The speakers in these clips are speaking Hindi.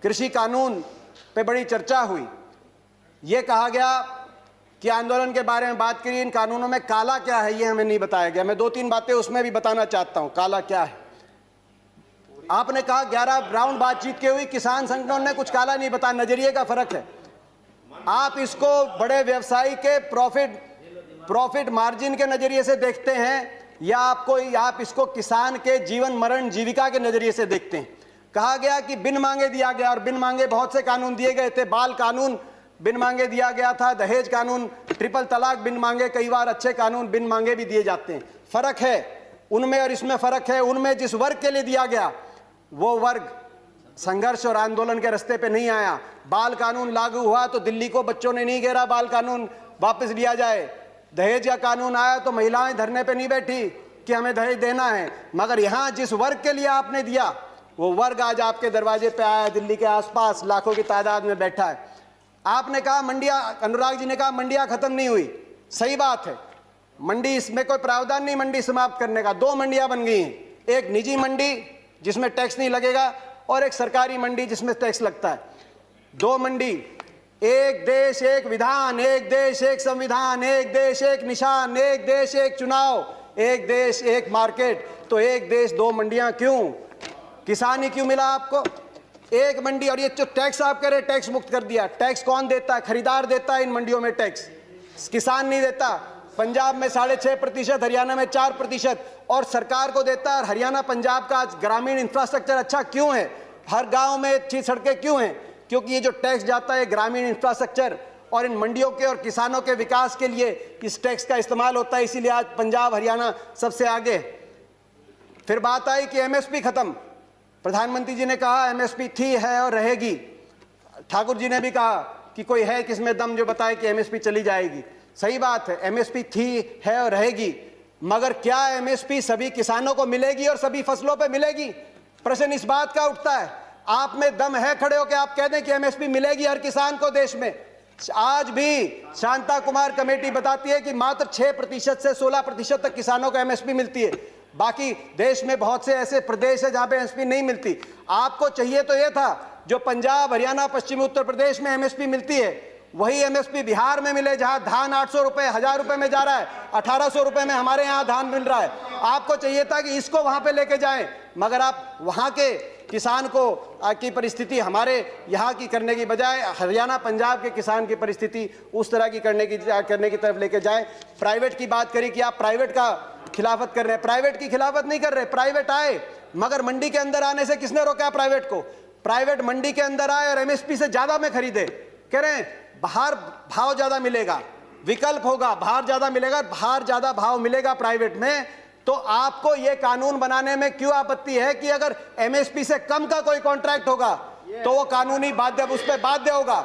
कृषि कानून पे बड़ी चर्चा हुई। ये कहा गया कि आंदोलन के बारे में बात करी, इन कानूनों में काला क्या है ये हमें नहीं बताया गया। मैं 2-3 बातें उसमें भी बताना चाहता हूं, काला क्या है। आपने कहा 11 राउंड बातचीत की हुई, किसान संगठनों ने कुछ काला नहीं बताया, नजरिए का फर्क है। आप इसको बड़े व्यवसायी के प्रॉफिट मार्जिन के नजरिए से देखते हैं या आप इसको किसान के जीवन मरण जीविका के नजरिए से देखते हैं। कहा गया कि बिन मांगे दिया गया, और बिन मांगे बहुत से कानून दिए गए थे। बाल कानून बिन मांगे दिया गया था, दहेज कानून, ट्रिपल तलाक बिन मांगे, कई बार अच्छे कानून बिन मांगे भी दिए जाते हैं। फर्क है उनमें और इसमें फर्क है। उनमें जिस वर्ग के लिए दिया गया वो वर्ग संघर्ष और आंदोलन के रास्ते पे नहीं आया। बाल कानून लागू हुआ तो दिल्ली को बच्चों ने नहीं घेरा बाल कानून वापस लिया जाए। दहेज का कानून आया तो महिलाएं धरने पे नहीं बैठी कि हमें दहेज देना है। मगर यहां जिस वर्ग के लिए आपने दिया वो वर्ग आज आपके दरवाजे पे आया, दिल्ली के आसपास लाखों की तादाद में बैठा है। आपने कहा मंडियां, अनुराग जी ने कहा मंडियां खत्म नहीं हुई। सही बात है, मंडी, इसमें कोई प्रावधान नहीं मंडी समाप्त करने का। 2 मंडियां बन गई हैं, एक निजी मंडी जिसमें टैक्स नहीं लगेगा और एक सरकारी मंडी जिसमें टैक्स लगता है। 2 मंडी, एक देश एक विधान, एक देश एक संविधान, एक देश एक निशान, एक देश एक चुनाव, एक देश एक मार्केट। तो एक देश 2 मंडियां क्यों? किसान ही क्यों मिला आपको? एक मंडी। और ये जो टैक्स आप कह रहे टैक्स मुक्त कर दिया, टैक्स कौन देता है? खरीदार देता है इन मंडियों में टैक्स, किसान नहीं देता। पंजाब में 6.5%, हरियाणा में 4% और सरकार को देता है। हरियाणा पंजाब का आज ग्रामीण इंफ्रास्ट्रक्चर अच्छा क्यों है? हर गांव में अच्छी सड़कें क्यों हैं? क्योंकि ये जो टैक्स जाता है ग्रामीण इंफ्रास्ट्रक्चर और इन मंडियों के और किसानों के विकास के लिए इस टैक्स का इस्तेमाल होता है। इसीलिए आज पंजाब हरियाणा सबसे आगे। फिर बात आई कि एमएसपी खत्म। प्रधानमंत्री जी ने कहा एमएसपी थी, है और रहेगी। ठाकुर जी ने भी कहा कि कोई है किसमें दम जो बताए कि एमएसपी चली जाएगी। सही बात है, एमएसपी थी, है और रहेगी। मगर क्या एमएसपी सभी किसानों को मिलेगी और सभी फसलों पे मिलेगी? प्रश्न इस बात का उठता है। आप में दम है खड़े होकर आप कह दें कि एमएसपी मिलेगी हर किसान को देश में? आज भी शांता कुमार कमेटी बताती है कि मात्र 6% से 16% तक किसानों को एमएसपी मिलती है। बाकी देश में बहुत से ऐसे प्रदेश है जहां पे एमएसपी नहीं मिलती। आपको चाहिए तो यह था जो पंजाब, हरियाणा, पश्चिमी उत्तर प्रदेश में एमएसपी मिलती है वही एमएसपी बिहार में मिले, जहां धान 800 रुपए, 1000 रुपए में जा रहा है, 1800 रुपए में हमारे यहाँ धान मिल रहा है। आपको चाहिए था कि इसको वहां पे लेके जाएं, मगर आप वहां के किसान को की परिस्थिति हमारे यहाँ की करने की बजाय हरियाणा पंजाब के किसान की परिस्थिति उस तरह की करने की तरफ लेके जाएं। प्राइवेट की बात करी कि आप प्राइवेट का खिलाफत कर रहे हैं। प्राइवेट की खिलाफत नहीं कर रहे, प्राइवेट आए, मगर मंडी के अंदर आने से किसने रोका प्राइवेट को? प्राइवेट मंडी के अंदर आए और एमएसपी से ज्यादा में खरीदे। कह रहे हैं बाहर भाव ज्यादा मिलेगा, विकल्प होगा, बाहर ज्यादा मिलेगा, बाहर ज्यादा भाव मिलेगा प्राइवेट में। तो आपको यह कानून बनाने में क्यों आपत्ति है कि अगर एमएसपी से कम का कोई कॉन्ट्रैक्ट होगा तो वो कानूनी बाध्य, उस पर बाध्य होगा।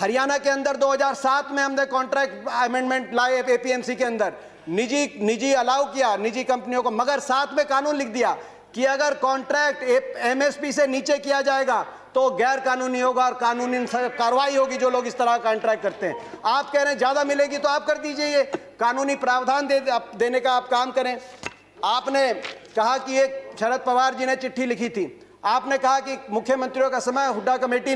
हरियाणा के अंदर 2007 में हमने कॉन्ट्रैक्ट अमेंडमेंट लाए एपीएमसी के अंदर, निजी अलाउ किया निजी कंपनियों को, मगर साथ में कानून लिख दिया कि अगर कॉन्ट्रैक्ट एमएसपी से नीचे किया जाएगा तो गैर कानूनी होगा और कानूनी कार्रवाई होगी जो लोग इस तरह का कॉन्ट्रैक्ट करते हैं। आप कह रहे हैं ज्यादा मिलेगी तो आप कर दीजिए, ये कानूनी प्रावधान देने का आप काम करें। आपने कहा कि एक शरद पवार जी ने चिट्ठी लिखी थी, आपने कहा कि मुख्यमंत्रियों का समय हुड्डा कमेटी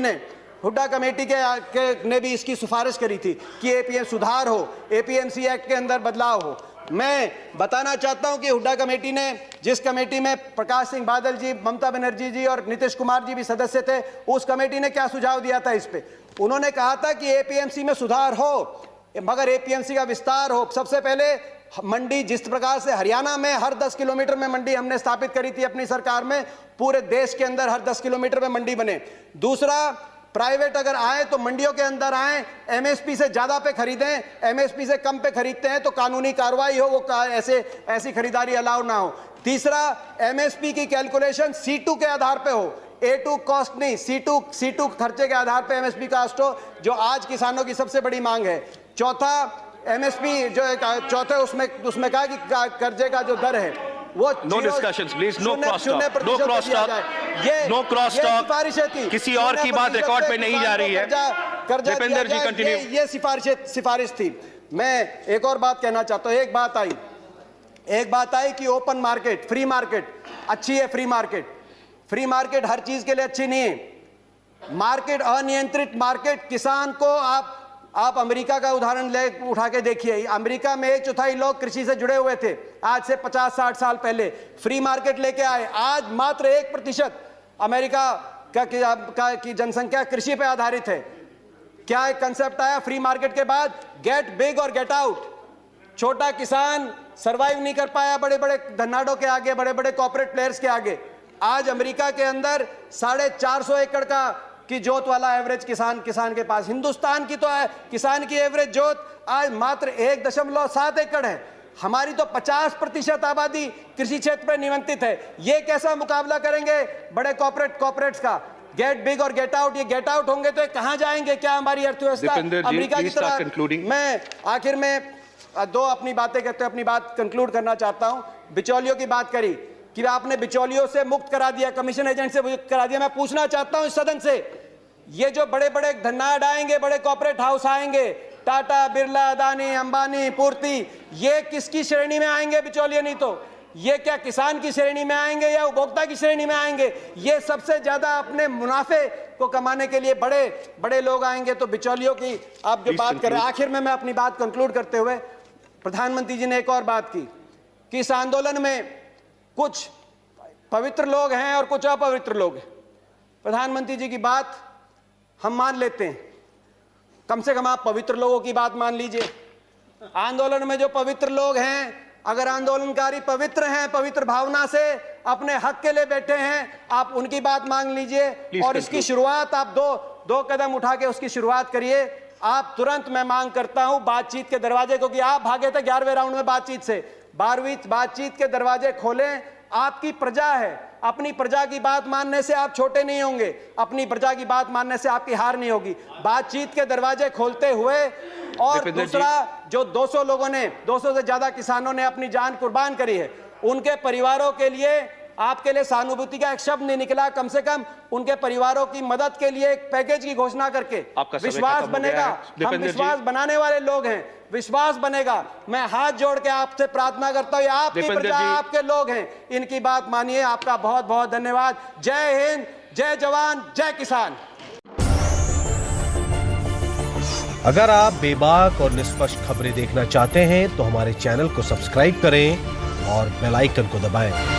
ने भी इसकी सिफारिश करी थी कि एपीएम सुधार हो, एपीएमसी एक्ट के अंदर बदलाव हो। मैं बताना चाहता हूं कि हुड्डा कमेटी ने, जिस कमेटी में प्रकाश सिंह बादल जी, ममता बनर्जी जी और नीतीश कुमार जी भी सदस्य थे, उस कमेटी ने क्या सुझाव दिया था इस पे? उन्होंने कहा था कि एपीएमसी में सुधार हो मगर एपीएमसी का विस्तार हो। सबसे पहले मंडी, जिस प्रकार से हरियाणा में हर 10 किलोमीटर में मंडी हमने स्थापित करी थी अपनी सरकार में, पूरे देश के अंदर हर 10 किलोमीटर में मंडी बने। दूसरा, प्राइवेट अगर आए तो मंडियों के अंदर आए, एमएसपी से ज्यादा पे खरीदें, एमएसपी से कम पे खरीदते हैं तो कानूनी कार्रवाई हो, वो ऐसी खरीदारी अलाउ ना हो। तीसरा, एमएसपी की कैलकुलेशन C2 के आधार पे हो, A2 कॉस्ट नहीं, C2 खर्चे के आधार पे एमएसपी कास्ट हो, जो आज किसानों की सबसे बड़ी मांग है। चौथा, एमएसपी जो चौथे उसमें कहा कि कर्जे का जो दर है वो no discussions please, no cross talk, no cross talk, no cross talk. किसी और की बात रिकॉर्ड पे नहीं जा रही है। दीपेंद्र जी कंटिन्यू। ये सिफारिश थी। मैं एक और बात कहना चाहता हूं। एक बात आई कि ओपन मार्केट, फ्री मार्केट अच्छी है। फ्री मार्केट हर चीज के लिए अच्छी नहीं है। मार्केट, अनियंत्रित मार्केट, किसान को आप अमेरिका का उदाहरण उठा के देखिए। अमेरिका में 1/4 लोग कृषि से जुड़े हुए थे आज से 50-60 साल पहले। फ्री मार्केट लेके आए, आज मात्र 1% अमेरिका की जनसंख्या कृषि पे आधारित है। क्या एक कंसेप्ट आया फ्री मार्केट के बाद? गेट बिग और गेट आउट। छोटा किसान सरवाइव नहीं कर पाया बड़े बड़े धन्नाडों के आगे, बड़े बड़े कॉर्पोरेट प्लेयर्स के आगे। आज अमेरिका के अंदर 450 एकड़ की जोत वाला एवरेज किसान के पास, हिंदुस्तान की तो है किसान की एवरेज जोत आज मात्र 1.7 एकड़ है। हमारी तो 50% आबादी कृषि क्षेत्र पर निमंत्रित है। ये कैसा मुकाबला करेंगे बड़े कॉर्पोरेट्स का? गेट बिग और गेट आउट, ये गेट आउट होंगे तो कहां जाएंगे? क्या हमारी अर्थव्यवस्था अमेरिका की तरह? मैं आखिर में अपनी बातें कहते हुए अपनी बात कंक्लूड करना चाहता हूं। बिचौलियों की बात करी कि आपने बिचौलियों से मुक्त करा दिया, कमीशन एजेंट से मुक्त करा दिया। मैं पूछना चाहता हूं इस सदन से, ये जो बड़े बड़े धन्नाड आएंगे, बड़े कॉर्पोरेट हाउस आएंगे, टाटा, बिरला, अदानी, अंबानी, पूर्ति, ये किसकी श्रेणी में आएंगे? बिचौलिए नहीं तो ये क्या किसान की श्रेणी में आएंगे या उपभोक्ता की श्रेणी में आएंगे? ये सबसे ज्यादा अपने मुनाफे को कमाने के लिए बड़े बड़े लोग आएंगे। तो बिचौलियों की आप जो बात कर रहे हैं, आखिर में मैं अपनी बात कंक्लूड करते हुए, प्रधानमंत्री जी ने एक और बात की कि इस आंदोलन में कुछ पवित्र लोग हैं और कुछ अपवित्र लोग हैं। प्रधानमंत्री जी की बात हम मान लेते हैं, कम से कम आप पवित्र लोगों की बात मान लीजिए। आंदोलन में जो पवित्र लोग हैं, अगर आंदोलनकारी पवित्र हैं, पवित्र भावना से अपने हक के लिए बैठे हैं, आप उनकी बात मान लीजिए। और इसकी शुरुआत आप दो कदम उठा के उसकी शुरुआत करिए। आप तुरंत, मैं मांग करता हूं, बातचीत के दरवाजे, क्योंकि आप भागे थे 11वें राउंड में बातचीत से, 12वीं बातचीत के दरवाजे खोलें। आपकी प्रजा है, अपनी प्रजा की बात मानने से आप छोटे नहीं होंगे, अपनी प्रजा की बात मानने से आपकी हार नहीं होगी। बातचीत के दरवाजे खोलते हुए, और दूसरा, जो 200 लोगों ने, 200 से ज्यादा किसानों ने अपनी जान कुर्बान करी है, उनके परिवारों के लिए आपके लिए सहानुभूति का एक शब्द नहीं निकला। कम से कम उनके परिवारों की मदद के लिए एक पैकेज की घोषणा करके विश्वास बनेगा। हम विश्वास बनाने वाले लोग हैं, विश्वास बनेगा। मैं हाथ जोड़ के आपसे प्रार्थना करता हूं, आपकी प्रजा, आपके लोग हैं, इनकी बात मानिए। आपका बहुत बहुत धन्यवाद। जय हिंद, जय जवान, जय किसान। अगर आप बेबाक और निष्पक्ष खबरें देखना चाहते हैं तो हमारे चैनल को सब्सक्राइब करें और बेल आइकन को दबाएं।